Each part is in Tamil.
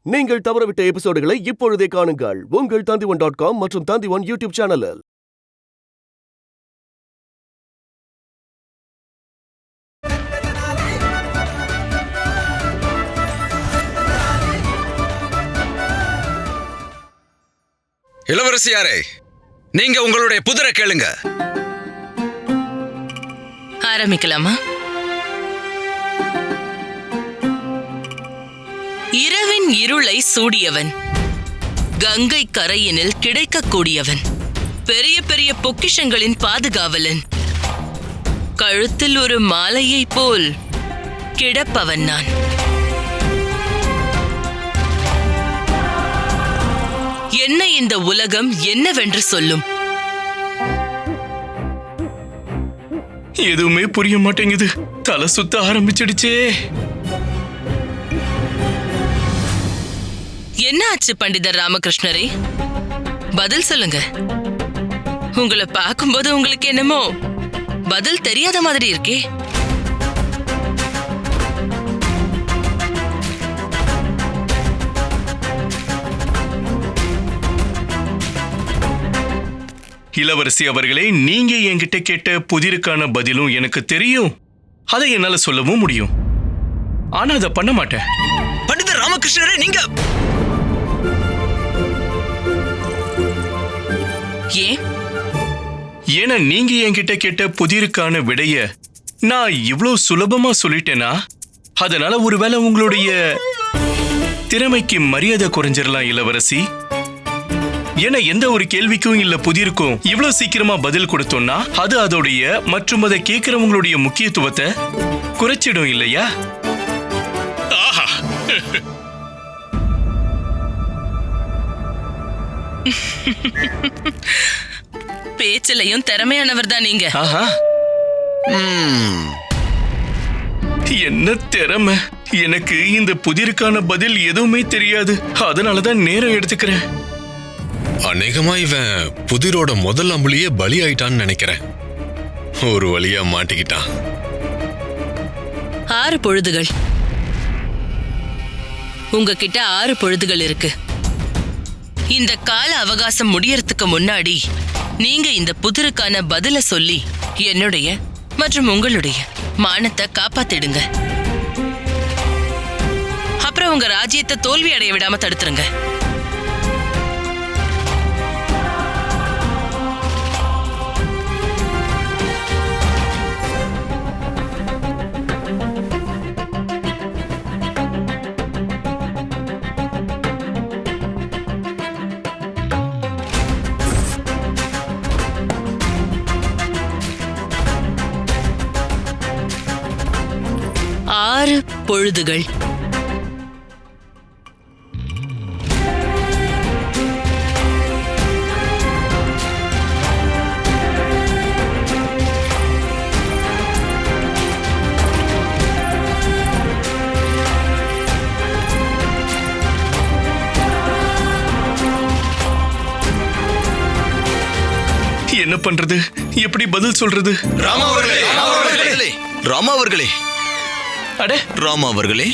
நீங்கள் தவறவிட்ட எபிசோடுகளை இப்பொழுதே காணுங்கள் உங்கள் Tandivan.com மற்றும் Tandivan யூடியூப் சேனலில். இளவரசியாரே, நீங்க உங்களுடைய புதிரை கேளுங்க. ஆரம்பிக்கலாமா? இரவின் இருளை சூடியவன், கங்கை கரையினில் கிடைக்கக்கூடியவன், பெரிய பெரிய பொக்கிஷங்களின் பாதுகாவலன், கழுத்தில் ஒரு மாலையைப் போல் கிடப்பவன் நான். என்ன இந்த உலகம் என்னவென்று சொல்லும்? எதுவுமே புரிய மாட்டேங்குது. தலை சுத்த ஆரம்பிச்சிடுச்சே. என்ன ஆச்சு பண்டிதர் ராமகிருஷ்ணரே? பதில் சொல்லுங்க. உங்களை பார்க்கும்போது உங்களுக்கு என்னமோ பதில் தெரியாத மாதிரி இருக்கே. இளவரசி அவர்களே, நீங்க என்கிட்ட கேட்ட புதிருக்கான பதிலும் எனக்கு தெரியும். அதை என்னால சொல்லவும் முடியும். ஆனா அதை பண்ண மாட்டேன். பண்டிதர் ராமகிருஷ்ணரே, நீங்க ஏன்னா நீங்க என்கிட்ட கேட்ட புதிருக்கான விடைய நான் இவ்வளவு சுலபமா சொல்லிட்டேனா, அதனால ஒருவேளை உங்களுடைய திறமைக்கு மரியாதை குறைஞ்சிடலாம் இளவரசி. ஏன்னா எந்த ஒரு கேள்விக்கும் இல்ல புதிருக்கும் இவ்வளவு சீக்கிரமா பதில் கொடுத்தோம்னா அது அதோடைய மற்றும் அதை கேட்கிறவங்களுடைய முக்கியத்துவத்தை குறைச்சிடும் இல்லையா? பேச்சிலையும் திறமையானவர் தான் நீங்க. என்ன திறமை? எனக்கு இந்த புதிருக்கான பதில் எதுவுமே தெரியாது. அதனாலதான் நேரம் எடுத்துக்கிறேன். அநேகமா இவன் புதிரோட முதல் அம்புலியே பலி ஆயிட்டான்னு நினைக்கிறேன். ஒரு வழியா மாட்டிக்கிட்டான். 6 பொழுதுகள். உங்ககிட்ட 6 பொழுதுகள் இருக்கு. இந்த கால அவகாசம் முடியறதுக்கு முன்னாடி நீங்க இந்த புதிருக்கான பதில சொல்லி என்னுடைய மற்றும் உங்களுடைய மானத்தை காப்பாத்திடுங்க. அப்புறம் உங்க ராஜ்யத்தை தோல்வி அடைய விடாம தடுத்துருங்க. பொழுதுகள். என்ன பண்றது? எப்படி பதில் சொல்றது? ராமா அவர்களே, ராமா அவர்களே,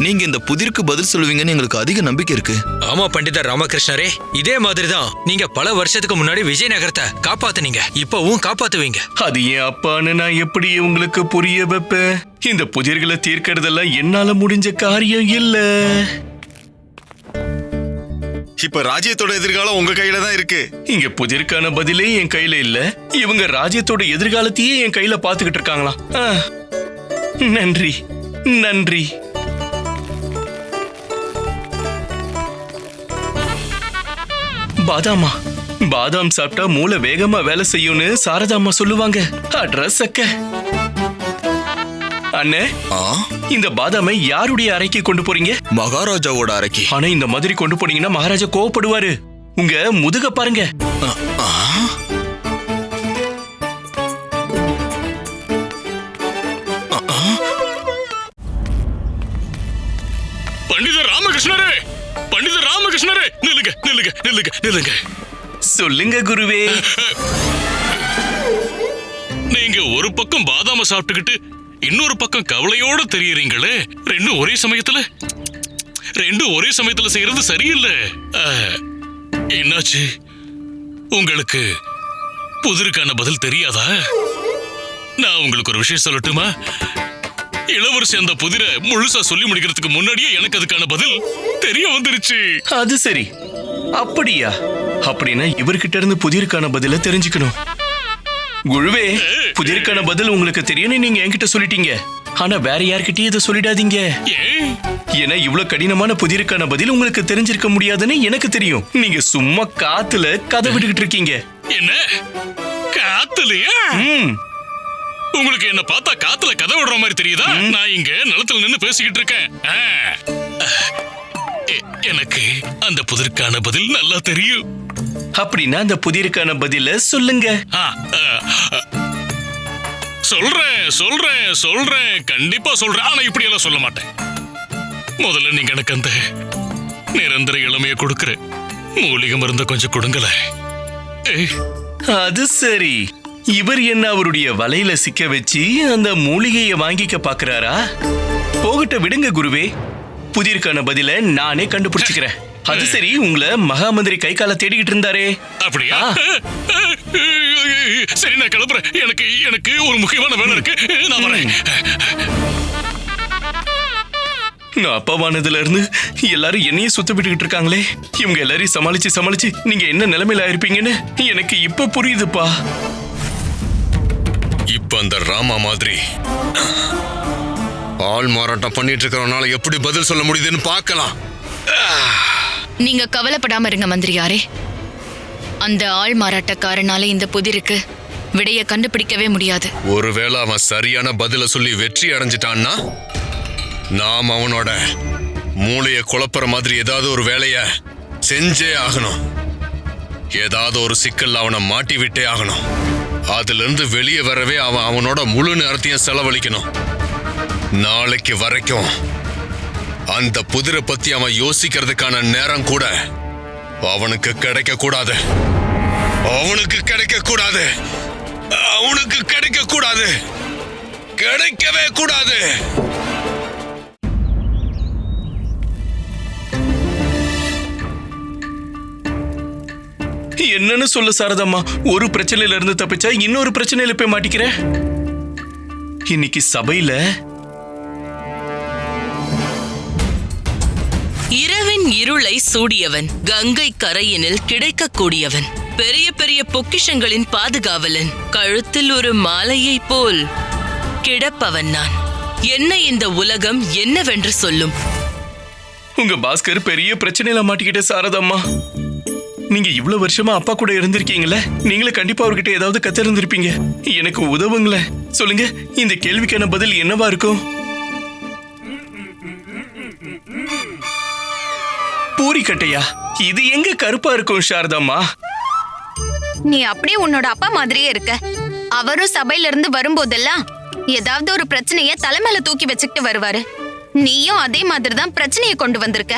நீங்க இந்த புதிருக்கு பதில் சொல்லுவீங்கன்னு எங்களுக்கு அதிக நம்பிக்கை இருக்கு. ஆமா பண்டிதர் ராமகிருஷ்ணரே, இதே மாதிரிதான் நீங்க பல வருஷத்துக்கு முன்னாடி விஜயநகரத்தை காப்பாத்துனீங்க, இப்பவும் காப்பாத்துவீங்க. அது என் அப்பான்னு நான் எப்படி உங்களுக்கு புரிய வைப்பேன்? இந்த புதிர்களை தீர்க்கறதெல்லாம் என்னால முடிஞ்ச காரியம் இல்ல. இப்ப ராஜ்யத்தோட எதிர்காலம் உங்க கையில தான் இருக்கு. இங்க புதிருக்கான பதிலே என் கையில இல்ல. இவங்க ராஜ்யத்தோட எதிர்காலத்தையே என் கையில பாத்துக்கிட்டு இருக்காங்களாம். நன்றி நன்றி. பாதாம் சாப்பிட்டா மூளை வேகமா வேலை செய்யும்னு சாரதாம்மா சொல்லுவாங்க. அட்ரஸ் அக்க அண்ணே, இந்த பாதாமை யாருடைய அறைக்கு கொண்டு போறீங்க? மகாராஜாவோட அறைக்கு. ஆனா இந்த மாதிரி கொண்டு போனீங்கன்னா மகாராஜா கோவப்படுவாரு. உங்க முதுக பாருங்க. பண்டிதர் ராமகிருஷ்ணரே, நில்லுங்க. சொல்லுங்க குருவே. நீங்க ஒரு பக்கம் பாதாம சாப்பிட்டுக்கிட்டு இன்னொரு பக்கம் கவலையோட தெரியறீங்களே, ரெண்டும் ஒரே சமயத்துல. ரெண்டும் ஒரே சமயத்துல செய்யறது சரியில்லை. என்னாச்சு? உங்களுக்கு புதிருக்கான பதில் தெரியாதா? நான் உங்களுக்கு ஒரு விஷயம் சொல்லட்டுமா? இளவரசி அந்த புதிரை முழுசா சொல்லி முடிக்கிறதுக்கு முன்னாடியே எனக்கு அதுக்கான பதில் தெரிய வந்துருச்சு. அது சரி, அப்படியா? அப்படின்னா இவர்கிட்ட இருந்து புதிருக்கான பதில தெரிஞ்சுக்கணும். குழுவே, புதிருக்கான பதில் உங்களுக்கு தெரியும்னு நீங்க என்கிட்ட சொல்லிட்டீங்க. ஆனா வேற யார்கிட்டயும் இதை சொல்லிடாதீங்க. ஏன்னா இவ்வளவு கடினமான புதிருக்கான பதில் உங்களுக்கு தெரிஞ்சிருக்க முடியாதுன்னு எனக்கு தெரியும். நீங்க சும்மா காத்துல கதை விட்டுக்கிட்டு இருக்கீங்க. என்ன காத்துலயா? உங்களுக்கு என்ன பார்த்தா காத்துல கதை விடுற மாதிரி தெரியுதா? நான் இங்க நிலத்துல நின்னு பேசிக்கிட்டு இருக்கேன். எனக்கு அந்த புதிருக்கான பதில் நல்லா தெரியும். அப்படின்னா அந்த புதிருக்கான பதில சொல்லுங்க. சொல்றேன் கண்டிப்பா சொல்றேன். ஆனா இப்படி எல்லாம் சொல்ல மாட்டேன். முதல்ல நீங்க எனக்கு அந்த நிரந்தர இளமைய கொடுக்கிற மூலிகை மருந்த கொஞ்சம் கொடுங்கள. அது சரி, இவர் என்ன அவருடைய வலையில சிக்க வச்சு அந்த மூலிகையை வாங்கிக்க பாக்குறாரா? போகட்ட விடுங்க குருவே, புதிருக்கான பதில நானே கண்டுபிடிச்சுக்கிறேன். அது சரி, உங்களை மகாமந்திரி கை கால தேடிக்கிட்டு இருந்தாரே. அப்படியா? சரி, நான் கிளம்புறேன். எனக்கு ஒரு முக்கியமான வேலை இருக்கு. நான் வரேன். நான் அப்பாவானதுல இருந்து எல்லாரும் என்னையே சுத்த விட்டுக்கிட்டு இருக்காங்களே. இவங்க எல்லாரையும் சமாளிச்சு நீங்க என்ன நிலைமையில இருப்பீங்கன்னு எனக்கு இப்ப புரியுதுப்பா. இப்ப அந்த ராமா மாதிரி ஆள் மாறாட்டம் பண்ணிட்டு இருக்கிறவனால எப்படி பதில் சொல்ல முடியுதுன்னு பார்க்கலாம். நீங்க கவலைப்படாம இருங்க மந்திரியாரே. அந்த ஆள் மாறாட்டக்காரனால இந்த புதிருக்கு விடைய கண்டுபிடிக்கவே முடியாது. ஒருவேளை அவன் சரியான பதில சொல்லி வெற்றி அடைஞ்சிட்டான்னா நாம் அவனோட மூளைய குழப்புற மாதிரி ஏதாவது ஒரு வேலைய செஞ்சே ஆகணும். ஏதாவது ஒரு சிக்கல் அவனை மாட்டி விட்டே ஆகணும். அதுல இருந்து வெளியே வரவே அவனோட முழு நேரத்தையும் செலவழிக்கணும். நாளைக்கு வரைக்கும் அந்த புதிரை பத்தி அவன் யோசிக்கிறதுக்கான நேரம் கூட அவனுக்கு கிடைக்க கூடாது. கிடைக்கவே கூடாது. என்னன்னு சொல்ல சாரதாம்மா, ஒரு பிரச்சனையில இருந்து தப்பிச்சா இன்னொரு பிரச்சனையில போய் மாட்டிக்கிறேன். இன்னைக்கு சபையில இரவின் இருளை சூடியவன், கங்கை கரையினில் கிடைக்கக்கூடியவன், பெரிய பெரிய பொக்கிஷங்களின் பாதுகாவலன், கழுத்தில் ஒரு மாலையை போல் கிடப்பவன் நான். என்ன இந்த உலகம் என்னவென்று சொல்லும்? உங்க பாஸ்கர் பெரிய பிரச்சனையில மாட்டிக்கிட்ட சாரதாம்மா. நீங்க இவ்வளவு வருஷமா அப்பா கூட இருந்திருக்கீங்களே, நீங்களே கண்டிப்பா அவர்கிட்ட ஏதாவது கத்திருந்திருப்பீங்க. எனக்கு உதவுங்களேன். சொல்லுங்க, இந்த கேள்விக்கான பதில் என்னவா இருக்கும்? பூரிக்கட்டையா? இது எங்க கருப்பா இருக்கும் சாரதாம்மா? நீ அப்படியே உன்னோட அப்பா மாதிரியே இருக்க. அவரும் சபையில இருந்து வரும்போதெல்லாம் ஏதாவது ஒரு பிரச்சனைய தலைமையில தூக்கி வச்சுக்கிட்டு வருவாரு. நீயும் அதே மாதிரி தான் பிரச்சனையை கொண்டு வந்திருக்க.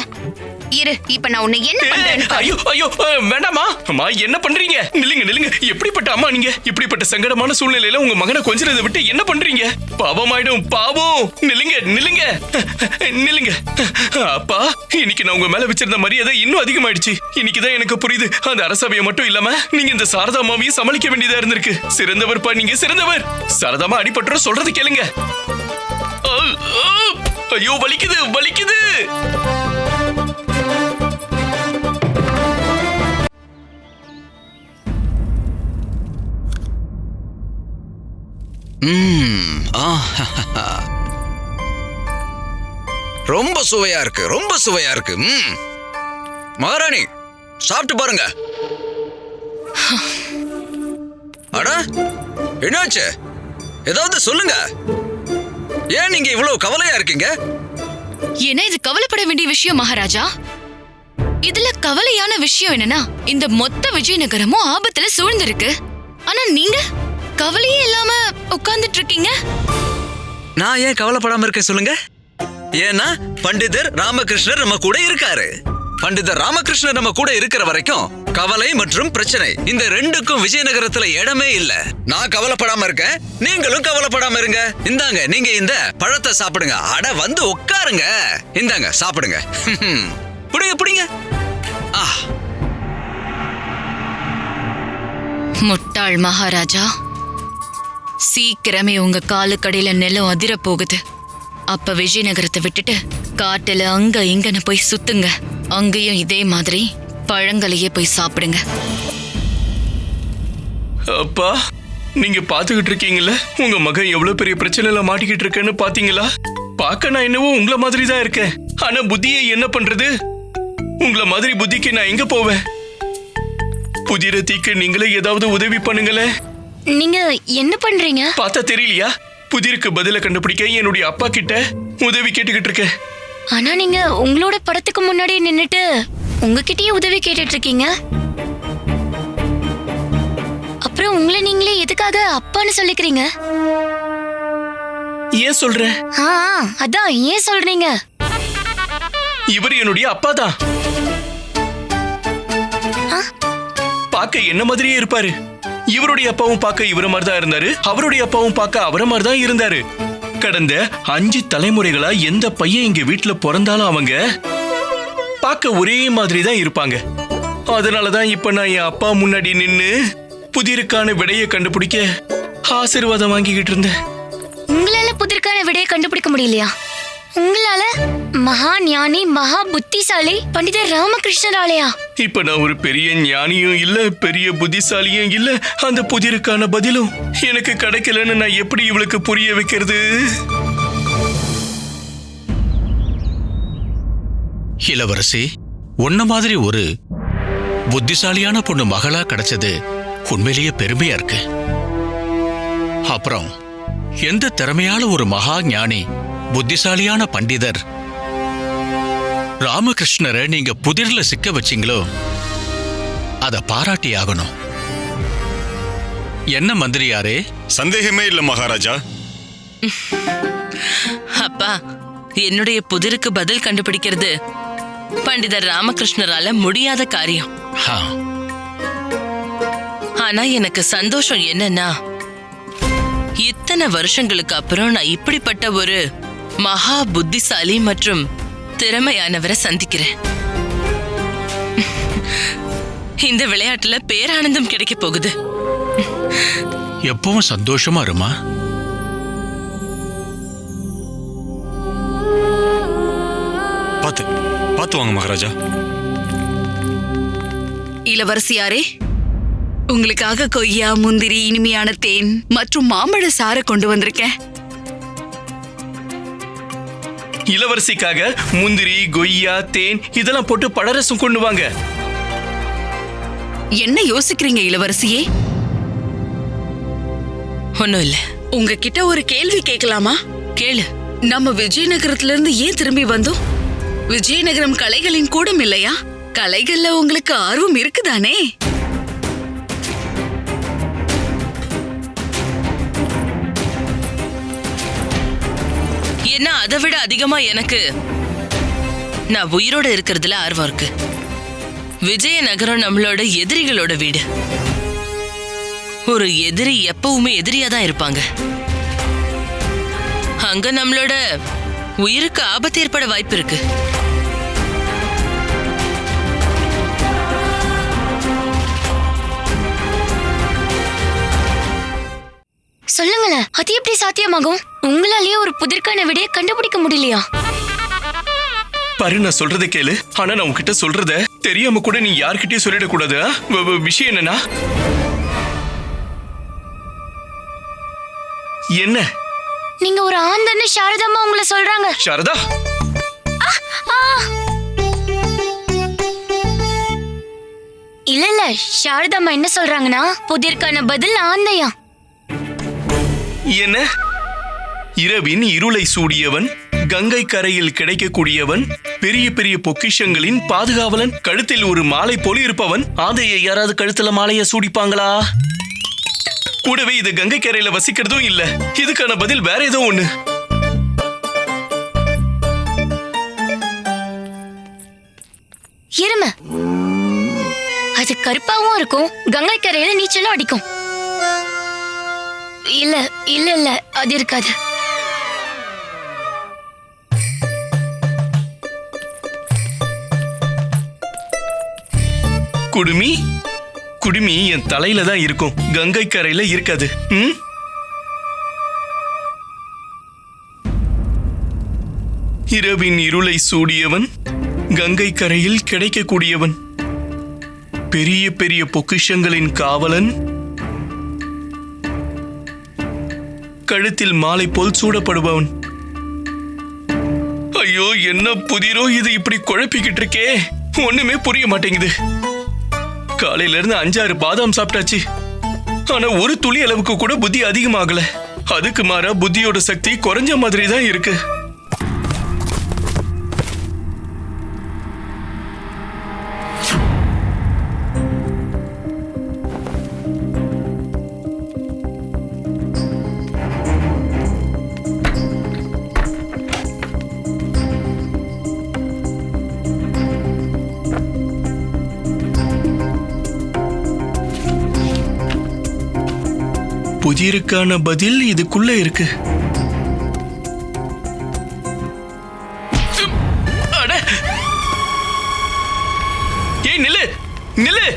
இரு, இப்ப நான் உன்னை என்ன பண்றேன்னு பாரு. ஐயோ ஐயோ, வேண்டாமா அம்மா, என்ன பண்றீங்க? நில்லுங்க. எப்படிப்பட்ட அம்மா நீங்க? இப்படிப்பட்ட சங்கடமான சூழ்நிலையில உங்க மகனை கொஞ்சிறதை விட்டு என்ன பண்றீங்க? பாவமாயிடும், பாவம். நில்லுங்க. அப்பா, இன்னைக்கு நான் உங்க மேல வச்சிருந்த மரியாதை இன்னும் அதிகமாயிடுச்சு. இன்னைக்குதான் எனக்கு புரியுது, அந்த அரசவையை மட்டும் இல்லாம நீங்க இந்த சாரதாமாவையும் சமாளிக்க வேண்டியதா இருந்திருக்கு. சிறந்தவர்ப்பா, நீங்க சிறந்தவர். சாரதாமா அடிபட்டுற சொல்றது கேளுங்க. ஐயோ, வலிக்குது. ரொம்ப சுவையா இருக்கு. மகாராணி, சாப்பிட்டு பாருங்க. அட, என்னாச்சு? ஏதாவது சொல்லுங்க. ஏன் நீங்க இவ்வளவு கவலையா இருக்கீங்க? ஏன்னா இது கவலைப்பட வேண்டிய விஷயம் மகாராஜா. இதுல கவலையான விஷயம் என்னன்னா, இந்த மொத்த விஜயநகரமும் ஆபத்துல சூழ்ந்திருக்கு. ஆனா நீங்க கவலையே இல்லாம உட்கார்ந்துட்டு இருக்கீங்க. நான் ஏன் கவலைப்படாம இருக்கேன் சொல்லுங்க? ஏன்னா பண்டிதர் ராமகிருஷ்ணர் நம்ம கூட இருக்காரு. பண்டிதர் ராமகிருஷ்ணர் நம்ம கூட இருக்கிற வரைக்கும் கவலை மற்றும் பிரச்சனை இந்த ரெண்டுக்கும் விஜயநகரத்துல இடமே இல்ல. நான் கவலைப்படாம இருக்கேன், நீங்களும் கவலைப்படாம இருங்க. இந்தாங்க, நீங்க இந்த பழத்தை சாப்பிடுங்க. அட வந்து உட்காருங்க. இந்தாங்க சாப்பிடுங்க. புடிங்க புடிங்க. முட்டாள் மகாராஜா, சீக்கிரமே உங்க காலுக்கடியில நிலம் அதிர போகுது. அப்ப விஜயநகரத்தை விட்டுட்டு காட்டுல அங்க இங்கன்னு போய் சுத்துங்க. அங்கேயும் இதே மாதிரி பழங்களையே போய் சாப்பிடுங்க. அப்பா, நீங்க பாத்துக்கிட்டு இருக்கீங்கல்ல, உங்க மகன் எவ்வளவு பெரிய பிரச்சனையில மாட்டிக்கிட்டு இருக்கேன்னு பாத்தீங்களா? பார்க்க நான் என்னவோ உங்களை மாதிரி தான் இருக்கேன், ஆனா புத்தியை என்ன பண்றது? உங்களை மாதிரி புத்திக்கு நான் எங்க போவேன்? புதிர தீக்கு நீங்களே ஏதாவது உதவி பண்ணுங்களே. நீங்க என்ன பண்றீங்க? பார்த்தா தெரியலையா? புதிருக்கு பதில கண்டுபிடிக்க என்னுடைய அப்பா கிட்ட உதவி கேட்டுக்கிட்டு இருக்கேன். ஆனா நீங்க உங்களோட படத்துக்கு முன்னாடி நின்னுட்டு உங்ககிட்டயே உதவி கேட்டுட்டு இருக்கீங்க. அப்புறம் உங்களை நீங்களே எதுக்காக அப்பான்னு சொல்லிக்கிறீங்க? ஏன் சொல்ற? அதான் ஏன் சொல்றீங்க? இவர் என்னுடைய அப்பா தான். பார்க்க என்ன மாதிரியே இருப்பாரு. இவருடைய அப்பாவும் பார்க்க இவர மாதிரி தான் இருந்தாரு, அவருடைய அப்பாவும் பார்க்க அவர மாதிரி தான் இருந்தாரு. கடந்த 5 தலைமுறைகளா எந்த பையன் இங்க வீட்டுல பிறந்தாலும் அவங்க பார்க்க ஒரே மாதிரி தான் இருப்பாங்க. அதனாலதான் இப்ப நான் என் அப்பா முன்னாடி நின்னு புதிருக்கான விடையை கண்டுபிடிக்க ஆசீர்வாதம் வாங்கிக்கிட்டு இருந்தேன். உங்களால புதிருக்கான விடையை கண்டுபிடிக்க முடியலையா? உங்களால மகா ஞானி, மகா புத்திசாலி பண்டிதர் ராமகிருஷ்ணராலையா? இப்ப நான் ஒரு பெரிய ஞானியும் இல்ல, பெரிய புத்திசாலியும் இல்ல. அந்த புதிருக்கான பதிலும் எனக்கு கிடைக்கலன்னு நான் எப்படி இவளுக்கு புரிய வைக்கிறது? இளவரசி, உன்ன மாதிரி ஒரு புத்திசாலியான பொண்ணு மகளா கிடைச்சது உண்மையிலேயே பெருமையா இருக்கு. அப்புறம் எந்த திறமையான ஒரு மகா ஞானி, புத்திசாலியான பண்டிதர் ராமகிருஷ்ணரை நீங்க புதிர்ல சிக்க வச்சீங்களோ அத பாராட்டி ஆகணும். என்ன மந்திரியாரே? சந்தேகமே இல்ல மகாராஜா. அப்பா, என்னுடைய புதிருக்கு பதில் கண்டுபிடிக்கிறது பண்டிதர் ராமகிருஷ்ணரால முடியாத காரியம். ஆனா எனக்கு சந்தோஷம் என்னன்னா, இத்தனை வருஷங்களுக்கு அப்புறம் நான் இப்படிப்பட்ட ஒரு மகா புத்திசாலி மற்றும் திறமையானவரை சந்திக்கிறேன். இந்த விளையாட்டுல பேரானந்தம் கிடைக்க போகுது. எப்பவும் சந்தோஷமா இருமா. பாத்து வாங்க மகாராஜா. இளவரசியாரே, உங்களுக்காக கொய்யா, முந்திரி, இனிமையான தேன் மற்றும் மாம்பழ சாறை கொண்டு வந்திருக்கேன். இளவரசிக்காக முந்திரி, கொய்யா, தேன் இதெல்லாம் போட்டு பழரசம் கொண்டு வாங்க. என்ன யோசிக்கிறீங்க இளவரசியே? ஒண்ணும் இல்ல. உங்ககிட்ட ஒரு கேள்வி கேட்கலாமா? கேளு. நம்ம விஜயநகரத்துல இருந்து ஏன் திரும்பி வந்தோம்? விஜயநகரம் கலைகளின் கூடம் இல்லையா? கலைகள்ல உங்களுக்கு ஆர்வம் இருக்குதானே? என்ன, அதை விட அதிகமா எனக்கு நான் உயிரோட இருக்கிறதுல ஆர்வம் இருக்கு. விஜயநகரம் நம்மளோட எதிரிகளோட வீடு. ஒரு எதிரி எப்பவுமே எதிரியா தான் இருப்பாங்க. அங்க நம்மளோட உயிருக்கு ஆபத்து ஏற்பட வாய்ப்பு இருக்கு. சொல்லுங்களேன், அது எப்படி சாத்தியமாகும்? உங்களாலேயே ஒரு புதிர்க்கான விடையை கண்டுபிடிக்க முடியலையா? பாரு, நான் சொல்றதை கேளு. ஆனா நான் உன்கிட்ட சொல்றத தெரியாம கூட நீ யார்கிட்டயும் சொல்லிடக்கூடாது. விஷயம் என்னன்னா, என்ன? நீங்க ஒரு ஆந்தன்னு சாரதாம்மா உங்களை சொல்றாங்க. சாரதா, இல்ல சாரதாம்மா என்ன சொல்றாங்கன்னா, புதிர்க்கான பதில் ஆந்தையா. என்ன? இரவின் இருளை சூடியவன், கங்கை கரையில் கிடைக்கக்கூடியவன், பெரிய பெரிய பொக்கிஷங்களின் பாதுகாவலன், கழுத்தில் ஒரு மாலை போல இருப்பவன். ஆந்தையை யாராவது கழுத்துல மாலைய சூடிப்பாங்களா? கூடவே இது கங்கை கரையில வசிக்கிறதும் இல்ல. இதுக்கான பதில் வேற ஏதோ ஒண்ணு. இரும, அது கருப்பாவும் இருக்கும், கங்கை கரையில நீச்சலும் அடிக்கும். இல்ல இல்ல இல்ல, அது இருக்காது. குடுமி குடுமி என் தலையில தான் இருக்கும், கங்கை கரையில இருக்காது. இரவின் இருளை சூடியவன், கங்கை கரையில் கிடைக்கக்கூடியவன், பெரிய பெரிய பொக்கிஷங்களின் காவலன், கழுத்தில் மாலை போல் சூடப்படுபவன். ஐயோ, என்ன புதிரோ இது, இப்படி குழப்பிக்கிட்டு இருக்கே, ஒண்ணுமே புரிய மாட்டேங்குது. காலையில இருந்து 5-6 பாதாம் சாப்பிட்டாச்சு, ஆனா ஒரு துளி அளவுக்கு கூட புத்தி அதிகமாகல. அதுக்கு மாறா புத்தியோட சக்தி குறைஞ்ச மாதிரி தான் இருக்கு. புதிருக்கான பதில் இதுக்குள்ள இருக்கு. ஏய், நில்லு நில்லு.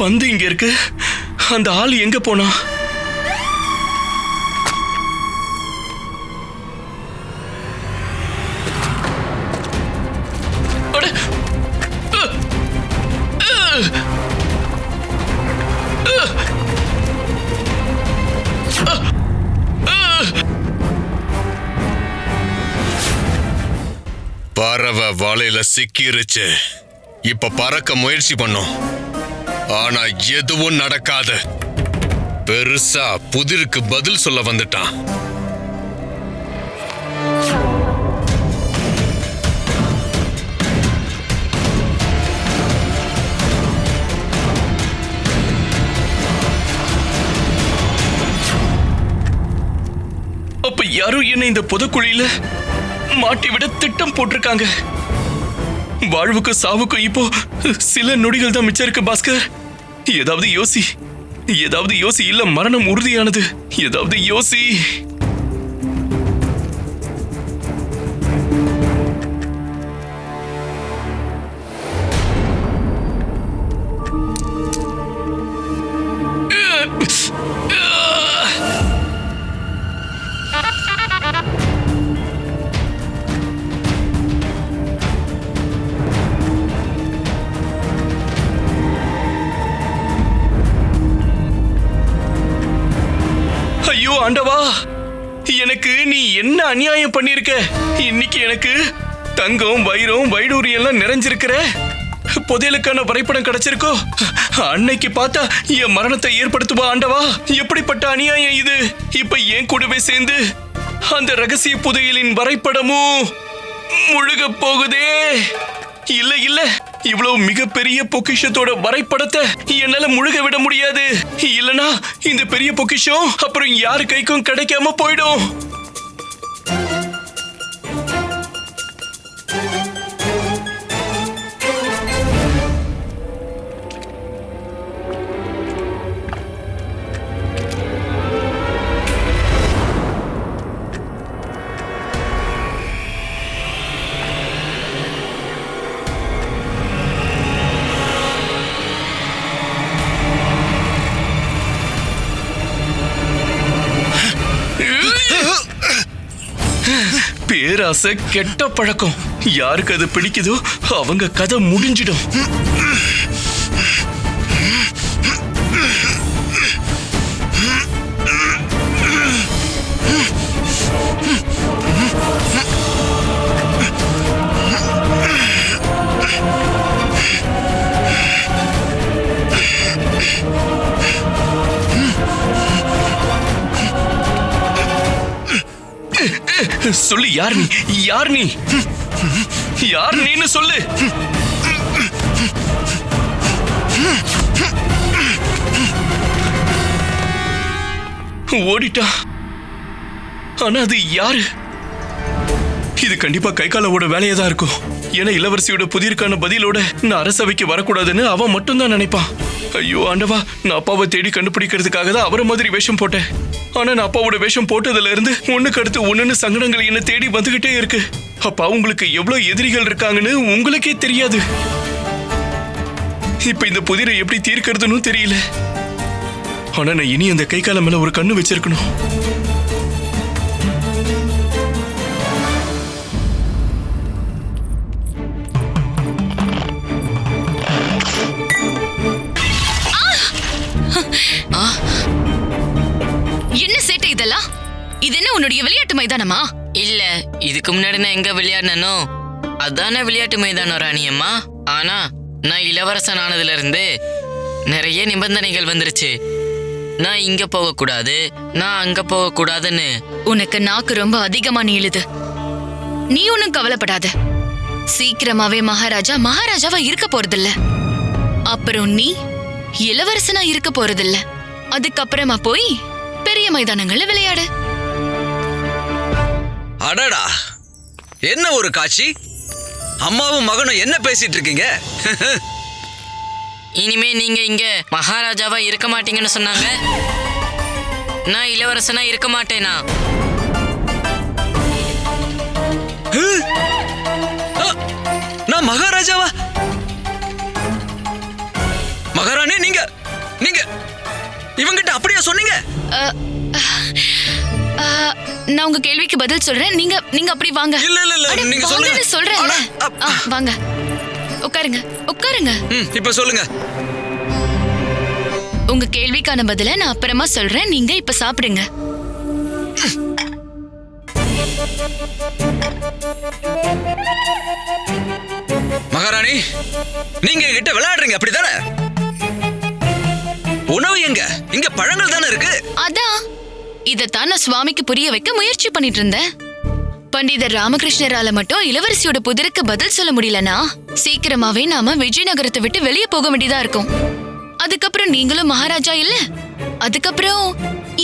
பந்து இங்க இருக்கு, அந்த ஆள் எங்க போனா? பறவை வலையில சிக்கிருச்சு. இப்ப பறக்க முயற்சி பண்ணும், ஆனா எதுவும் நடக்காது. பெருசா புதிருக்கு பதில் சொல்ல வந்துட்டான். அப்ப யாரும் என்ன இந்த புதக்குழியில மாட்டி விட திட்டம் போட்டிருக்காங்க. வாழ்வுக்கும் சாவுக்கும் இப்போ சில நொடிகள் தான் மிச்சம் இருக்கு. பாஸ்கர், ஏதாவது யோசி, ஏதாவது யோசி. இல்ல மரணம் உறுதியானது, ஏதாவது யோசி. ஐயோ ஆண்டவா, எனக்கு நீ என்ன அநியாயம் பண்ணிருக்க. இன்னைக்கு எனக்கு தங்கம், வைரம், வைடூரியம் எல்லாம் நிறைஞ்சிருக்கிற. புதையலுக்கான வரைபடம் கிடைச்சிருக்கோ. அன்னைக்கு பார்த்தா என் மரணத்தை ஏற்படுத்துவா ஆண்டவா. எப்படிப்பட்ட அநியாயம் இது. இப்ப என் கூடவே சேர்ந்து அந்த ரகசிய புதையலின் வரைபடமும் முழுக போகுதே. இல்ல இல்ல, இவ்வளவு மிகப்பெரிய பொக்கிஷத்தோட வரைபடத்தை என்னால முழுக விட முடியாது. இல்லனா இந்த பெரிய பொக்கிஷம் அப்புறம் யாரு கைக்கும் கிடைக்காம போயிடும். பேராசை கெட்ட பழக்கம். யாருக்கு அது பிடிக்குதோ அவங்க கதை முடிஞ்சிடும். சொல்லு, யார் நீ? யார் நீ? யார் நீன்னு சொல்லு. ஓடிட்டா. ஆனா அது யாரு? இது கண்டிப்பா கைகாலவோட வேலையா தான் இருக்கும். ஏன்னா இளவரசியோட புதிருக்கான பதிலோட நான் அரசவைக்கு வரக்கூடாதுன்னு அவன் மட்டும்தான் நினைப்பான். ஐயோ ஆண்டவா, நான் அப்பாவை தேடி கண்டுபிடிக்கிறதுக்காக தான் அவரை மாதிரி வேஷம் போட்டேன். ஆனா நான் அப்பாவோட வேஷம் போட்டதுல இருந்து ஒண்ணுக்கு அடுத்து ஒண்ணுன்னு சங்கடங்கள் என்ன தேடி வந்துகிட்டே இருக்கு. அப்பா, உங்களுக்கு எவ்வளவு எதிரிகள் இருக்காங்கன்னு உங்களுக்கே தெரியாது. இப்ப இந்த புதிரை எப்படி தீர்க்கிறதுன்னு தெரியல. ஆனா நான் இனி அந்த கை காலம் மேல ஒரு கண்ணு வச்சிருக்கணும். என்ன சேட்டை இதெல்லாம்? இது என்ன உன்னுடைய விளையாட்டு மைதானமா? இல்ல, இதுக்கு முன்னாடி நான் எங்க விளையாடினோ அதானே விளையாட்டு மைதானம் ராணியம்மா. ஆனா நான் இளவரசன் ஆனதுல இருந்து நிறைய நிபந்தனைகள் வந்துருச்சு. நான் இங்க போக கூடாது, நான் அங்க போக கூடாதுன்னு. உனக்கு நாக்கு ரொம்ப அதிகமா நீளுது. நீ ஒன்னும் கவலைப்படாத. சீக்கிரமாவே மகாராஜாவா இருக்க போறதில்ல. அப்புறம் நீ இளவரசனா இருக்க போறதில்ல. அதுக்கப்புறமா போய் பெரிய மைதானங்கள்ல விளையாடு. அடடா, என்ன ஒரு காட்சி! அம்மாவும் மகனும் என்ன பேசிட்டு இருக்கீங்க? இனிமே நீங்க இங்க மகாராஜாவா இருக்க மாட்டீங்கன்னு சொன்னாங்க. நான் இளவரசனா இருக்க மாட்டேனா? நான் மகாராஜாவா? மகாராணி, நீங்க நீங்க இவங்கிட்ட அப்படியே சொன்னீங்க? நான் உங்க கேள்விக்கு பதில் சொல்றேன். நீங்க அப்படி வாங்க. இல்ல இல்ல இல்ல, நீங்க சொல்லுங்க. சொல்றேன்ல. வாங்க, உட்காருங்க உட்காருங்க. இப்ப சொல்லுங்க. உங்க கேள்விக்கான பதில நான் அப்புறமா சொல்றேன். நீங்க இப்ப சாப்பிடுங்க. மகாராணி, நீங்க கிட்ட விளையாடுறீங்க அப்படிதானே? உணவு எங்க? இங்க பழங்கள் தானே இருக்கு. அதான் இதத்தான் நான் சுவாமிக்கு புரிய வைக்க முயற்சி பண்ணிட்டு இருந்தேன். பண்டிதர் ராமகிருஷ்ணரால மட்டும் இளவரசியோட புதிருக்கு பதில் சொல்ல முடியலனா சீக்கிரமாவே நாம விஜயநகரத்தை விட்டு வெளியே போக வேண்டியதா இருக்கும். அதுக்கப்புறம் நீங்களும் மகாராஜா இல்ல, அதுக்கப்புறம்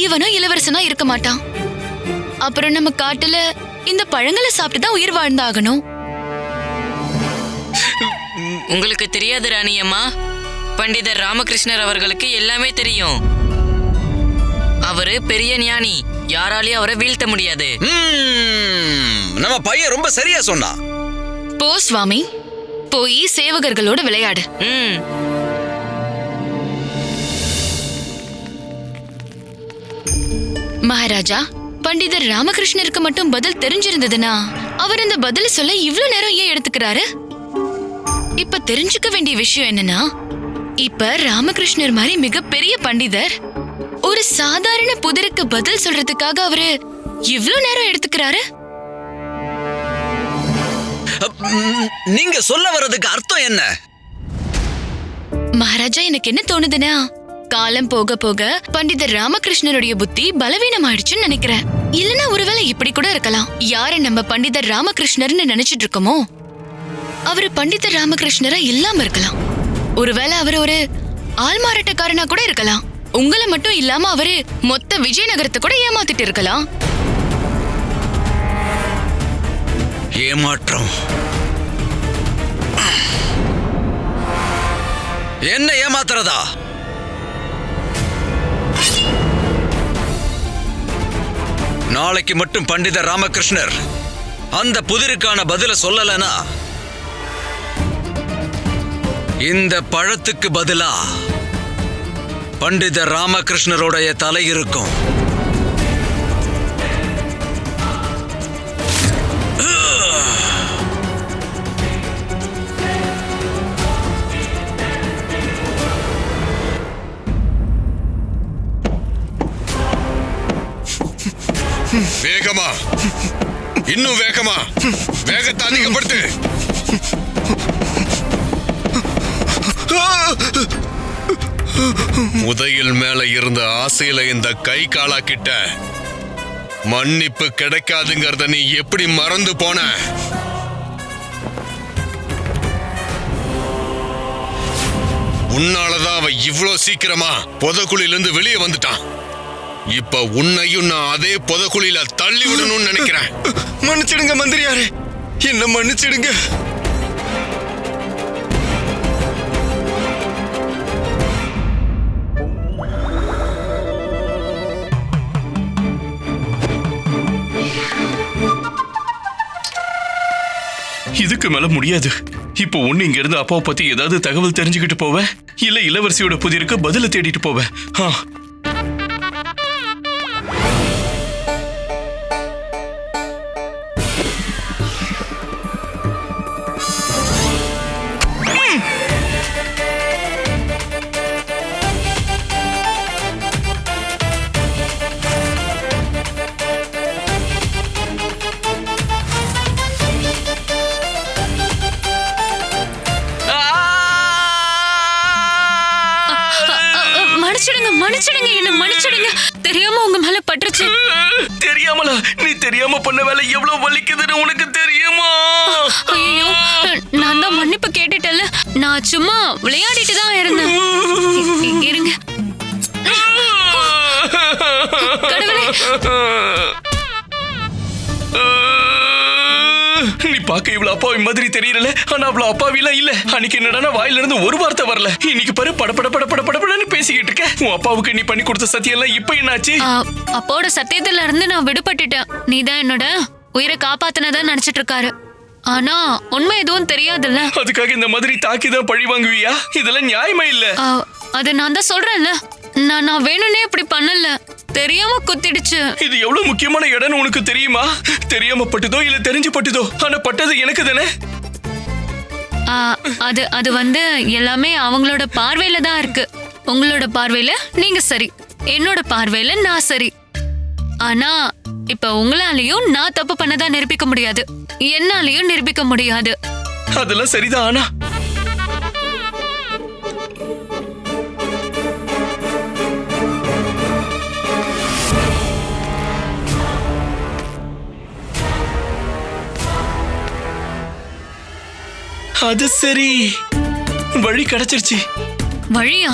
இவனும் இளவரசனா இருக்க மாட்டான். அப்புறம் நம்ம காட்டுல இந்த பழங்களை சாப்பிட்டுதான் உயிர் வாழ்ந்தாகணும். உங்களுக்கு தெரியாது ராணியம்மா, பண்டிதர் ராமகிருஷ்ணர் அவர்களுக்கு எல்லாமே தெரியும். அவரு பெரிய ஞானி, யாராலையும் அவரை வீழ்த்த முடியாது. நம்ம பையன் ரொம்ப சரியா சொன்னா. போ சுவாமி, போய் சேவகர்களோட விளையாடு. மகாராஜா, பண்டிதர் ராமகிருஷ்ணருக்கு மட்டும் பதில் தெரிஞ்சிருந்ததுன்னா அவர் இந்த பதில சொல்ல இவ்ளோ நேரம் ஏன் எடுத்துக்கிறாரு? இப்ப தெரிஞ்சுக்க வேண்டிய விஷயம் என்னன்னா, இப்ப ராமகிருஷ்ணர் மாதிரி மிகப்பெரிய பண்டிதர் ஒரு சாதாரண புதிருக்கு பதில் சொல்றதுக்காக அவரு இவ்ளோ நேரம் எடுத்துக்கிறாரு. நீங்க சொல்ல வர்றதுக்கு அர்த்தம் என்ன? மகாராஜா, எனக்கு என்ன தோணுதுன்னா, காலம் போக போக பண்டிதர் ராமகிருஷ்ணருடைய புத்தி பலவீனம் ஆயிடுச்சுன்னு நினைக்கிறேன். இல்லனா ஒருவேளை இப்படி கூட இருக்கலாம். யார நம்ம பண்டிதர் ராமகிருஷ்ணர்னு நினைச்சிட்டு இருக்கோமோ அவரு பண்டிதர் ராமகிருஷ்ணரா இல்லாம இருக்கலாம். ஒருவேளை அவர் ஒரு ஆள்மாறாட்டக்காரனா கூட இருக்கலாம். உங்களை மட்டும் இல்லாம அவரு மொத்த விஜயநகரத்தை கூட ஏமாத்திட்டு இருக்கலாம். ஏமாற்றம்? என்ன ஏமாத்துறதா? நாளைக்கு மட்டும் பண்டிதர் ராமகிருஷ்ணர் அந்த புதிருக்கான பதில சொல்லலனா இந்த பழத்துக்கு பதிலா பண்டிதர் ராமகிருஷ்ணருடைய தலை இருக்கும். வேகமா, இன்னும் வேகமா, வேகத்தை அதிகப்படுத்து. உதயில் மேல இருந்த ஆசையில இந்த கை காலா கிட்ட மன்னிப்பு கிடைக்காதுங்கிறத நீ எப்படி மறந்து போன? உன்னாலதான் அவன் இவ்ளோ சீக்கிரமா புதக்குழியிலிருந்து வெளியே வந்துட்டான். இப்ப உன்னையும் நான் அதே புதக்குழியில தள்ளி விடணும்னு நினைக்கிறேன். மன்னிச்சிடுங்க மந்திரியாரே, என்ன மன்னிச்சிடுங்க. இதுக்கு மேல முடியாது. இப்போ ஒண்ணு இங்க இருந்து அப்பாவை பத்தி ஏதாவது தகவல் தெரிஞ்சுக்கிட்டு போவேன், இல்ல இளவரசியோட புதிருக்கு பதில தேடிட்டு போவேன். மன்னிச்சிடுங்க, என்ன மன்னிச்சிடுங்க. தெரியாம உங்க மேல பட்டுருச்சு. தெரியாமலா? நீ தெரியாம பண்ண வேலை எவ்வளவு வலிக்குதுன்னு உனக்கு தெரியுமா? ஐயோ, நான் தான் மன்னிப்பு கேட்டுட்டேன்ல. நான் சும்மா விளையாடிட்டு தான் இருந்தேன். இருங்க. கடவுளே, நீ பாக்க இவ்வளவு அப்பாவி மாதிரி தெரியல, ஆனா அவ்வளவு அப்பாவிலாம் இல்ல. அன்னைக்கு என்னடா வாயில இருந்து ஒரு வார்த்தை வரல, இன்னைக்கு பாரு படபடன்னு பேசிக்கிட்டு இருக்க. உன் அப்பாவுக்கு நீ பண்ணி கொடுத்த சத்தியம் எல்லாம் இப்ப என்னாச்சு? அப்பாவோட சத்தியத்துல இருந்து நான் விடுபட்டுட்டேன். நீதான் என்னோட உயிரை காப்பாத்தினதா நினைச்சிட்டு இருக்காரு. ஆனா உண்மை எதுவும் தெரியாதுல்ல. அதுக்காக இந்த மாதிரி தாக்கிதான் பழி வாங்குவியா? இதெல்லாம் நியாயமா இல்ல. அது நான் தான் சொல்றேன்ல, நான் வேணும்னே இப்படி பண்ணல, தெரியாம குத்திடுச்சு. இது எவ்வளவு முக்கியமான இடம்னு உனக்கு தெரியுமா? தெரியாம பட்டுதோ இல்ல தெரிஞ்சு பட்டுதோ, ஆனா பட்டது எனக்கு தானே. அது வந்து எல்லாமே அவங்களோட பார்வையில தான் இருக்கு. உங்களோட பார்வையில நீங்க சரி, என்னோட பார்வையில நான் சரி. ஆனா இப்ப உங்களாலையும் நான் தப்பு பண்ணதா நிரூபிக்க முடியாது, என்னாலையும் நிரூபிக்க முடியாது. அதெல்லாம் சரிதான். ஆனா அது சரி, வழி கிடைச்சிருச்சு. வழியா?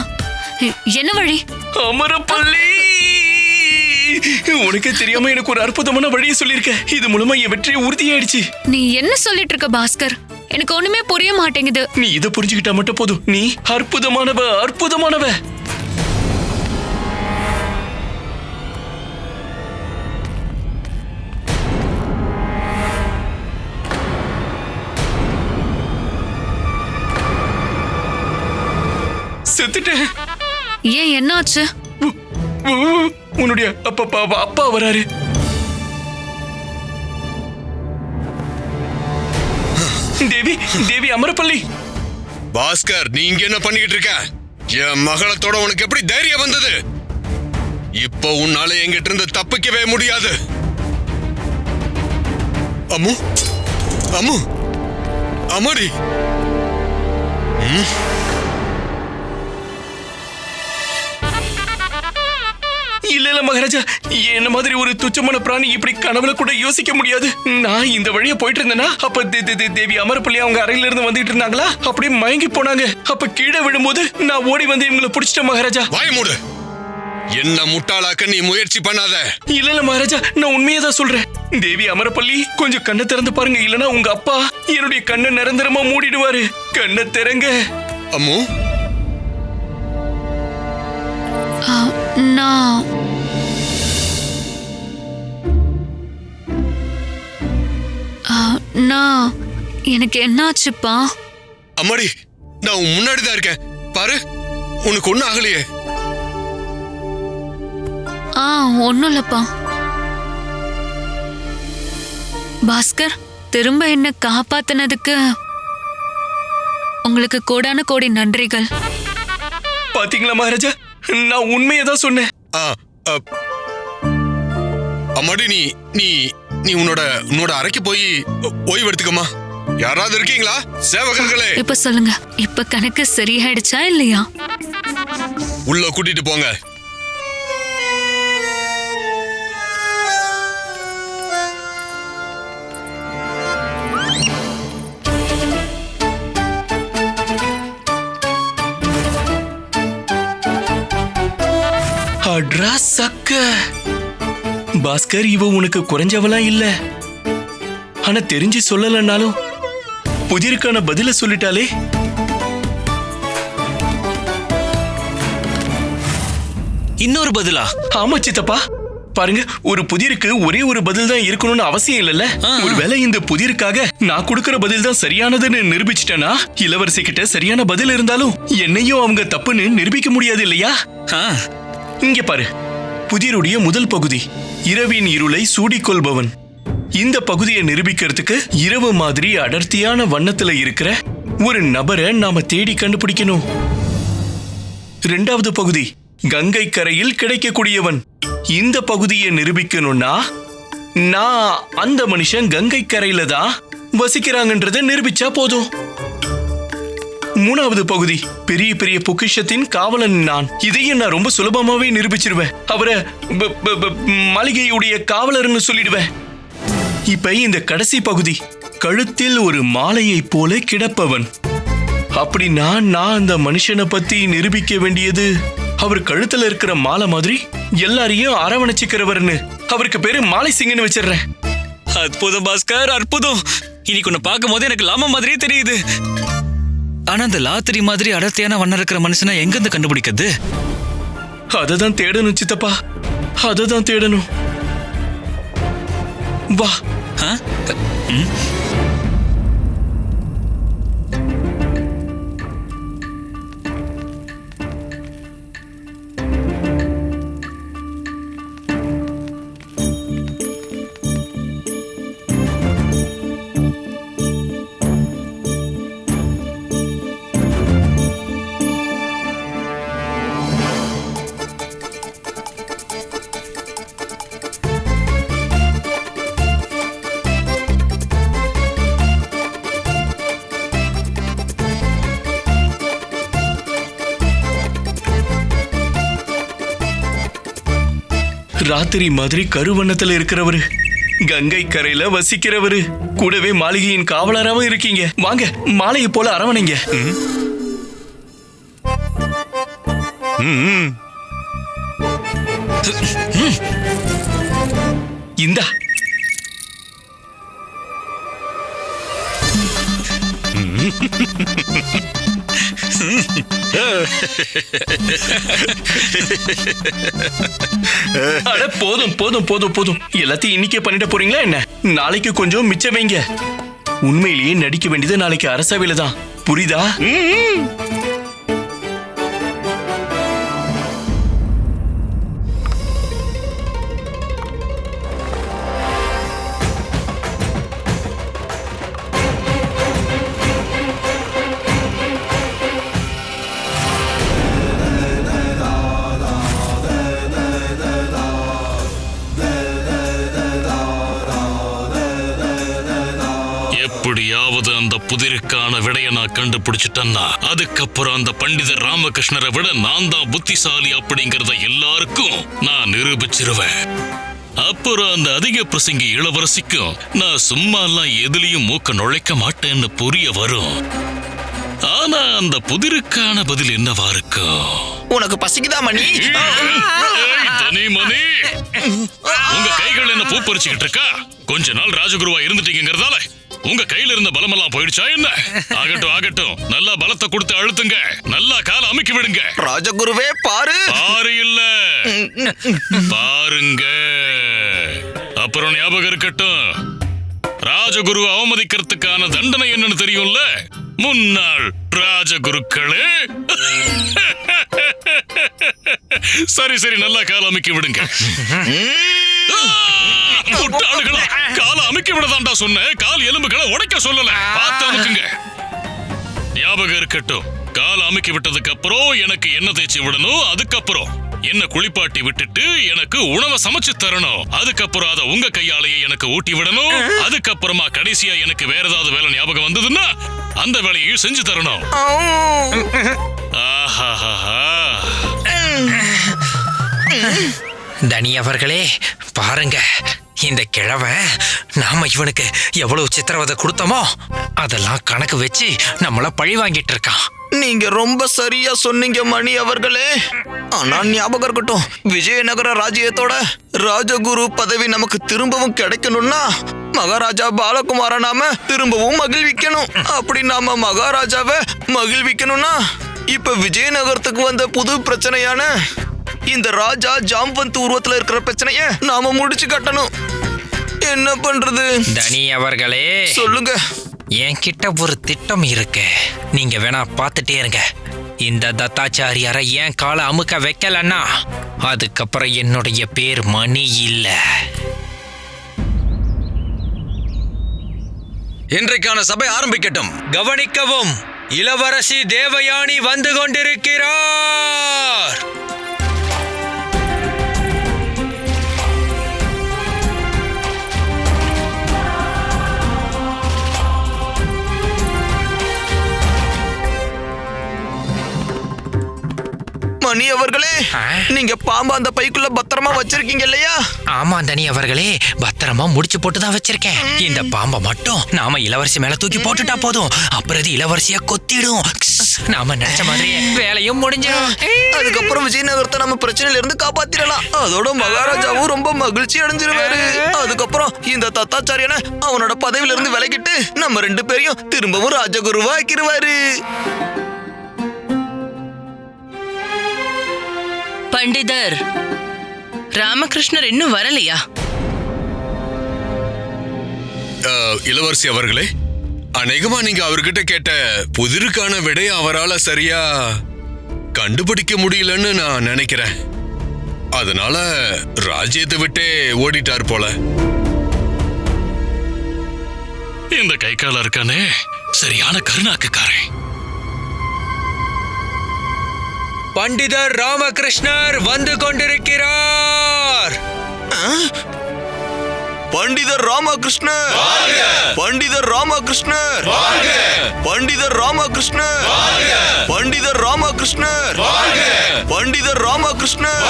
என்ன வழி? அமரப்பள்ளி, உனக்கு தெரியாம எனக்கு ஒரு அற்புதமான வழியை சொல்லிருக்க. இது மூலமா என் வெற்றியை உறுதியாயிடுச்சு. நீ என்ன சொல்லிட்டு இருக்க பாஸ்கர்? எனக்கு ஒண்ணுமே புரிய மாட்டேங்குது. நீ இதை புரிஞ்சுக்கிட்டா மட்டும் போதும். நீ அற்புதமானவ. செத்துட்டேன். ஏன், என்னாச்சு? உன்னுடைய அப்பா வராரு. தேவி அமரப்பள்ளி. பாஸ்கர், நீ இங்க என்ன பண்ணிக்கிட்டு இருக்க? என் மகளத்தோட உனக்கு எப்படி தைரியம் வந்தது? இப்போ உன்னால எங்கிட்ட இருந்து தப்பிக்கவே முடியாது. அம்மு, அமரி. இல்ல மகாராஜா, என்ன மாதிரி ஒரு துச்சமான பிராணி இப்படி கனவுல கூட யோசிக்க முடியாது. நான் இந்த வழியா போயிட்டு இருந்தேன்னா அப்ப தேவி அமரப்பள்ளி அவங்க அறையில இருந்து வந்துட்டு இருந்தாங்களா, அப்படியே மயங்கி போனாங்க. அப்ப கீழே விழும்போது நான் ஓடி வந்து இவங்களை பிடிச்சிட்டேன் மகாராஜா. வாய் மூடு. என்ன முட்டாளாக்க நீ முயற்சி பண்ணாத. இல்ல மகாராஜா, நான் உண்மையதான் சொல்றேன். தேவி அமரப்பள்ளி, கொஞ்சம் கண்ணை திறந்து பாருங்க, இல்லனா உங்க அப்பா என்னுடைய கண்ணை நிரந்தரமா மூடிடுவாரு. கண்ணை திறங்க. அம்மு, எனக்கு என்னாச்சுப்பா? அம்மாடி, நான் உன் முன்னாடிதான் இருக்கேன் பாரு. உனக்கு ஒண்ணும் ஆகலையே? ஒண்ணும் இல்லப்பா. பாஸ்கர், திரும்ப என்ன காப்பாத்தினதுக்கு உங்களுக்கு கோடான கோடி நன்றிகள். பாத்தீங்களா மகாராஜா, நான் உண்மையதான் சொன்னேன். அம்மாடி, நீ நீ உன்னோட அறைக்கு போய் ஓய்வு எடுத்துக்கமா. யாராவது இருக்கீங்களா சேவகர்களே? இப்ப சொல்லுங்க, இப்ப கணக்கு சரியாயிடுச்சா இல்லையா? உள்ள கூட்டிட்டு போங்க. ரசக்க பாஸ்கர், இவ உனக்கு குறைஞ்சவளா இல்ல. ஆனா தெரிஞ்சு சொல்லலனாலும் புதிருக்கான பதில சொல்லிட்டாலே. இன்னொரு பதிலா? ஆமா சித்தப்பா, பாருங்க, ஒரு புதிருக்கு ஒரே ஒரு பதில் தான் இருக்கணும்னு அவசியம் இல்லல்ல. ஒருவேளை இந்த புதிருக்காக நான் கொடுக்கிற பதில் தான் சரியானதுன்னு நிரூபிச்சிட்டேனா, இளவரசி கிட்ட சரியான பதில் இருந்தாலும் என்னையும் அவங்க தப்புன்னு நிரூபிக்க முடியாது இல்லையா? இங்க பாரு, புதிருடைய முதல் பகுதி இரவின் இருளை சூடிக்கொள்பவன். இந்த பகுதியை நிரூபிக்கிறதுக்கு இரவு மாதிரி அடர்த்தியான வண்ணத்துல இருக்கிற ஒரு நபரை நாம தேடி கண்டுபிடிக்கணும். இரண்டாவது பகுதி கங்கை கரையில் கிடைக்கக்கூடியவன். இந்த பகுதியை நிரூபிக்கணும்னா நான் அந்த மனுஷன் கங்கை கரையில தான் வசிக்கிறாங்கன்றத நிரூபிச்சா போதும். மூணாவது பகுதி பெரிய பெரிய பொக்கிஷத்தின் காவலன் நான். இதையும் நான் ரொம்ப சுலபமாவே நிரூபிச்சிருவேன். அவரை மாளிகையுடைய காவலர்னு சொல்லிடுவேன். இப்ப இந்த கடைசி பகுதி கழுத்தில் ஒரு மாலையை போல கிடப்பவன். அப்படின்னா நான் அந்த மனுஷனை பத்தி நிரூபிக்க வேண்டியது அவர் கழுத்துல இருக்கிற மாலை மாதிரி எல்லாரையும் அரவணைச்சுக்கிறவர்னு. அவருக்கு பேரு மாலை சிங்கன்னு வச்சிடுறேன். அற்புதம் பாஸ்கர், அற்புதம். இன்னைக்கு உன்னை பார்க்கும் போது எனக்கு லாமா மாதிரியே தெரியுது. ஆனா அந்த லாத்திரி மாதிரி அடர்த்தியான வண்ணம் இருக்கிற மனுஷனை எங்க இருந்து கண்டுபிடிக்கிறது? அததான் தேடணும் சித்தப்பா, அததான் தேடணும். வா. ராத்திரி மாதிரி கருவண்ணத்துல இருக்கிறவரு, கங்கை கரையில வசிக்கிறவரு, கூடவே மாளிகையின் காவலராகவும் இருக்கீங்க. வாங்க, மாலையை போல அரவணைங்க. இந்தா. போதும் போதும் போதும் போதும், எல்லாத்தையும் இன்னைக்கே பண்ணிட்டு போறீங்களா என்ன? நாளைக்கு கொஞ்சம் மிச்சம் வைங்க. உண்மையிலேயே நடிக்க வேண்டியது நாளைக்கு அரசவையில தான், புரியுதா? எப்படியாவது அந்த புதிருக்கான விடைய நான் கண்டுபிடிச்சிட்டேன்னா அதுக்கப்புறம் அந்த பண்டிதர் ராமகிருஷ்ணரை விட நான் தான் புத்திசாலி அப்படிங்கறத எல்லாருக்கும் நான் நிரூபிச்சிருவேன். அப்புறம் அந்த அதிக பிரசங்கி இளவரசிக்கும் நான் சும்மா எல்லாம் எதுலயும் மூக்க நுழைக்க மாட்டேன்னு புரிய வரும். ஆனா அந்த புதிருக்கான பதில் என்னவா இருக்கும்? உனக்கு பசிக்குதா மணி? மணி, உங்க கைகள் என்ன பூ பறிச்சுக்கிட்டு இருக்கா? கொஞ்ச நாள் ராஜகுருவா இருந்துட்டீங்கிறதால உங்க கையில இருந்த பலமெல்லாம் போயிடுச்சா என்ன? ஆகட்டும் ஆகட்டும், நல்லா பலத்தை கொடுத்து அழுத்துங்க, நல்லா கால அமைக்கி விடுங்க. ராஜகுருவே பாரு. பாரு இல்ல, பாருங்க. அப்புறம் ஞாபகம் இருக்கட்டும், ராஜகுருவை அவமதிக்கிறதுக்கான தண்டனை என்னன்னு தெரியும்ல முன்னாள் ராஜகுருக்களே. சரி சரி, நல்லா கால அமைக்கி விடுங்க. முட்டாளுகளா, கால அமைக்க விடதாண்டா சொன்ன, கால் எலும்புகளை உடைக்க சொல்லல, பார்த்து அமுக்குங்க. ஞாபகம் இருக்கட்டும், கால அமைக்கி விட்டதுக்கு அப்புறம் எனக்கு என்ன தேய்ச்சி விடணும், அதுக்கப்புறம் என்ன குளிப்பாட்டி விட்டுட்டு எனக்கு உணவை சமைச்சு தரணும், அதுக்கப்புறம் அதை உங்க கையாலேயே எனக்கு ஊட்டி விடணும், அதுக்கப்புறமா கடைசியா எனக்கு வேற ஏதாவது வேலை ஞாபகம் வந்ததுன்னா அந்த வேலையை செஞ்சு தரணும். தனி அவர்களே பாருங்க, இந்த கிழவை நாம இவனுக்கு எவ்வளவு சித்திரவதை கொடுத்தோமோ அதெல்லாம் கணக்கு வச்சு நம்மள பழி வாங்கிட்டு இருக்கான். நீங்க ரொம்ப சரியா சொன்னீங்க மணி அவர்களே. ஆனா ஞாபகம் இருக்கட்டும், விஜயநகர ராஜ்யத்தோட ராஜகுரு பதவி நமக்கு திரும்பவும் கிடைக்கணும்னா மகாராஜா பாலகுமார நாம திரும்பவும் மகிழ்விக்கணும். அப்படி நாம மகாராஜாவை மகிழ்விக்கணும்னா இப்ப விஜயநகரத்துக்கு வந்த புது பிரச்சனையான இந்த ராஜா ஜாம்பவந்த் உருவத்துல இருக்கிற பிரச்சனைய நாம முடிச்சு கட்டணும். என்ன பண்றது? தனி அவர்களே, சொல்லுங்க. என்கிட்ட ஒரு திட்டம் இருக்கு, நீங்க வேணா பார்த்துட்டே இருங்க. இந்த தத்தாச்சாரியாரை என் காலை அமுக்க வைக்கலன்னா அதுக்கப்புறம் என்னுடைய பேர் மணி இல்ல. இன்றைக்கான சபை ஆரம்பிக்கட்டும். கவனிக்கவும், இளவரசி தேவயானி வந்து கொண்டிருக்கிறார். மணி அவர்களே, நீங்க பாம்பு அந்த பைக்குள்ள பத்திரமா வச்சிருக்கீங்க இல்லையா? ஆமா தனி அவர்களே, பத்திரமா முடிச்சு போட்டுதான் வச்சிருக்கேன். இந்த பாம்பை மட்டும் நாம இளவரசி மேல தூக்கி போட்டுட்டா போதும், அப்புறம் இது இளவரசிய கொத்திடும். நாம நினைச்ச மாதிரி வேலையும் முடிஞ்சிடும். அதுக்கப்புறம் விஜயநகரத்தை நம்ம பிரச்சனையில இருந்து காப்பாத்திடலாம். அதோட மகாராஜாவும் ரொம்ப மகிழ்ச்சி அடைஞ்சிருவாரு. அதுக்கப்புறம் இந்த தத்தாச்சாரியனை அவனோட பதவியில இருந்து விலகிட்டு நம்ம 2 பேரையும் திரும்பவும் ராஜகுருவா ஆக்கிடுவாரு. பண்டிதர் ராமகிருஷ்ணர் இன்னும் வரலையா? இளவரசி அவர்களே, அநேகமா நீங்க அவர்கிட்ட கேட்ட புதிருக்கான விடைய அவரால் சரியா கண்டுபிடிக்க முடியலன்னு நான் நினைக்கிறேன். அதனால ராஜ்யத்தை விட்டே ஓடிட்டார் போல. இந்த கை கால இருக்கானே சரியான கருணாக்குக்காரன். பண்டிதர் ராமகிருஷ்ணர் வந்து கொண்டிருக்கிறார். பண்டிதர் ராமகிருஷ்ணர், பண்டிதர் ராமகிருஷ்ணர், பண்டிதர் ராமகிருஷ்ணர், பண்டிதர் ராமகிருஷ்ணர், பண்டிதர் ராமகிருஷ்ணர்.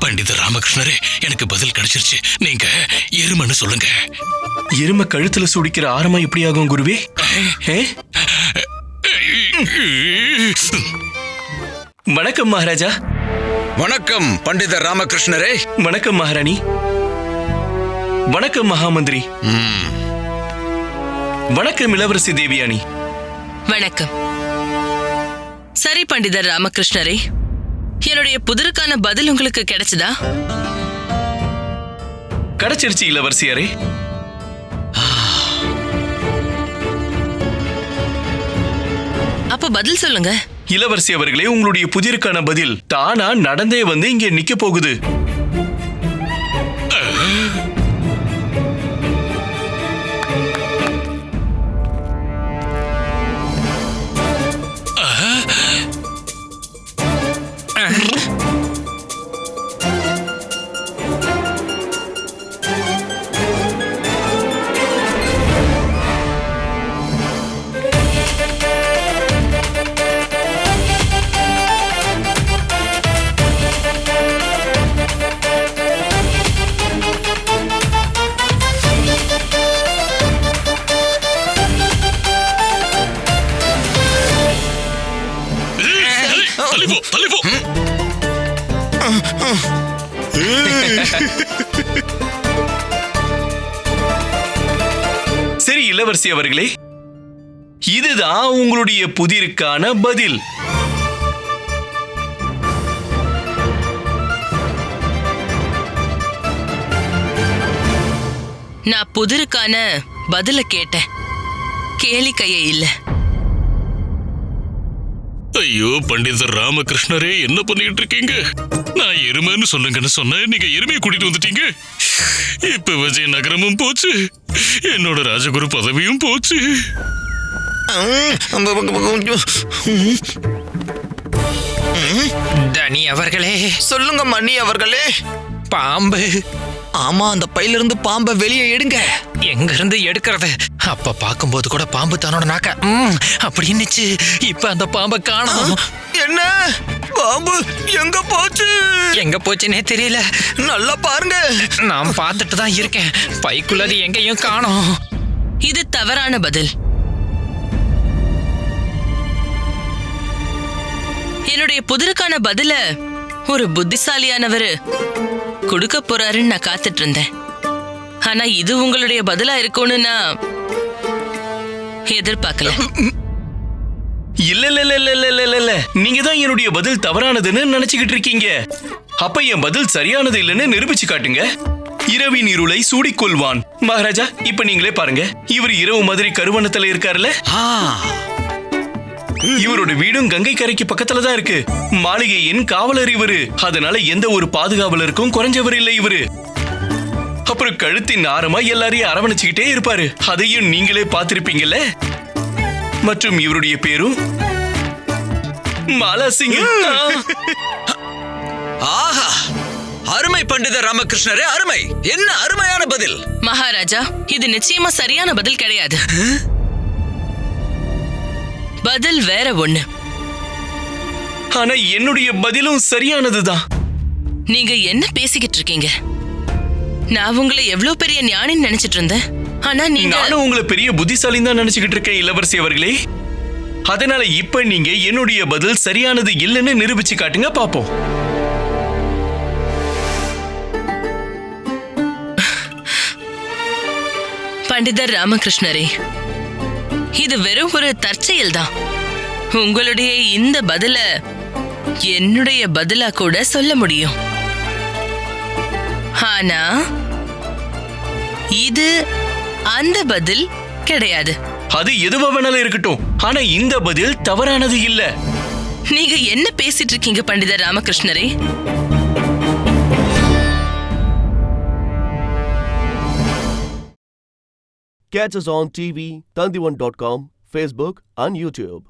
பண்டிதர் ராமகிருஷ்ணரே, எனக்கு பதில் கிடைச்சிருச்சு. நீங்க எருமன்னு சொல்லுங்க. எருமை கழுத்துல சுடிக்கிற ஆரமா எப்படி ஆகும் குருவே? வணக்கம் மகாராஜா. வணக்கம் பண்டிதர் ராமகிருஷ்ணரே. வணக்கம் மகாராணி. வணக்கம் மகாமந்திரி. வணக்கம் இளவரசி தேவியானி. வணக்கம். சரி பண்டிதர் ராமகிருஷ்ணரே, என்னுடைய புதிருக்கான பதில் உங்களுக்கு கிடைச்சதா? கிடைச்சிருச்சு இளவரசியாரே. அப்ப பதில் சொல்லுங்க. இளவரசி அவர்களே, உங்களுடைய புதிருக்கான பதில் தானா நடந்தே வந்து இங்கே நிக்க போகுது. சரி இளவரசி அவர்களே, இதுதான் உங்களுடைய புதிருக்கான பதில். நான் புதிருக்கான பதில கேட்டேன், கேலி கையை இல்ல. ஐயோ பண்டிதர் ராமகிருஷ்ணரே, என்ன பண்ணிட்டு இருக்கீங்க? நான் எருமைன்னு சொல்லுங்கன்னு சொன்னேன், நீங்க எருமையை கூட்டிட்டு வந்துட்டீங்க. இப்ப விஜயநகரமும் போச்சு, என்னோட ராஜகுரு பதவியும் போச்சு. தனி அவர்களே. சொல்லுங்க மணி அவர்களே. பாம்பு. ஆமா, அந்த பையில இருந்து பாம்பை வெளியே எடுங்க. எங்க இருந்து எடுக்கிறது? அப்ப பாக்கும்போது கூட பாம்பு தன்னோட நாக்க அப்படின்னு இப்ப அந்த பாம்பை காணோம். என்ன? பாம்பு எங்க போச்சு? எங்க போச்சுன்னே தெரியல. நல்லா பாருங்க. நான் பார்த்துட்டு தான் இருக்கேன். பைக்குள்ளது எங்கேயும் காணோம். இது தவறான பதில். என்னுடைய புதிருக்கான பதில ஒரு புத்திசாலியானவரு கொடுக்க போறாருன்னு நான் காத்துட்டு இருந்தேன். ஆனா இது உங்களுடைய பதிலா இருக்கும்னு நான் எதிர்பார்க்கல. இல்ல இல்ல இல்ல இல்ல இல்ல இல்ல இல்ல, நீங்க தான் என்னுடைய பதில் தவறானதுன்னு நினைச்சுக்கிட்டு இருக்கீங்க. அப்ப என் பதில் சரியானது இல்லைன்னு நிரூபிச்சு காட்டுங்க. இரவின் இருளை சூடிக்கொள்வான். மகாராஜா, இப்ப நீங்களே பாருங்க. இவர் இரவு மாதிரி கருவணத்துல இருக்காருல்ல, இவரோட வீடும் கங்கை கரைக்கு பக்கத்துல தான் இருக்கு. மாளிகையின் காவலர் இவரு. அதனால எந்த ஒரு பாதுகாவலருக்கும் குறைஞ்சவர் இல்லை இவரு. அப்புறம் கழுத்தின் ஆரமா எல்லாரையும் அரவணைச்சுக்கிட்டே இருப்பாரு. அதையும் நீங்களே பார்த்திருப்பீங்கல்ல. மற்றும் இவருடைய பேரும் மாலா சிங். ஆஹா, அருமை பண்டிதர் ராமகிருஷ்ணரே, அருமை. என்ன அருமையான பதில். மகாராஜா, இது நிச்சயமா சரியான பதில் கிடையாது. பதில் வேற ஒண்ணு. ஆனா என்னுடைய பதிலும் சரியானதுதான். நீங்க என்ன பேசிக்கிட்டு இருக்கீங்க? நான் உங்களை எவ்வளவு பெரிய ஞானின்னு நினைச்சிட்டு இருந்தேன். ஆனா நீங்க... நானும் உங்களை பெரிய புத்திசாலின்னு தான் நினைச்சுக்கிட்டு இருக்கேன் இளவரசி அவர்களே. அதனால இப்ப நீங்க என்னுடைய பதில் சரியானது இல்லைன்னு நிரூபிச்சு காட்டுங்க பாப்போம். பண்டிதர் ராமகிருஷ்ணரே, இது வெறும் ஒரு தற்செயல் தான். உங்களுடைய இந்த பதில என்னுடைய பதிலா கூட சொல்ல முடியும். ஆனா இது அந்த பதில் கிடையாது. அது எதுவா வேணாலும் இருக்கட்டும், ஆனா இந்த பதில் தவறானது இல்ல. நீங்க என்ன பேசிட்டு இருக்கீங்க பண்டிதர் ராமகிருஷ்ணரே? Catch us on TV, Tandivan.com, Facebook and YouTube.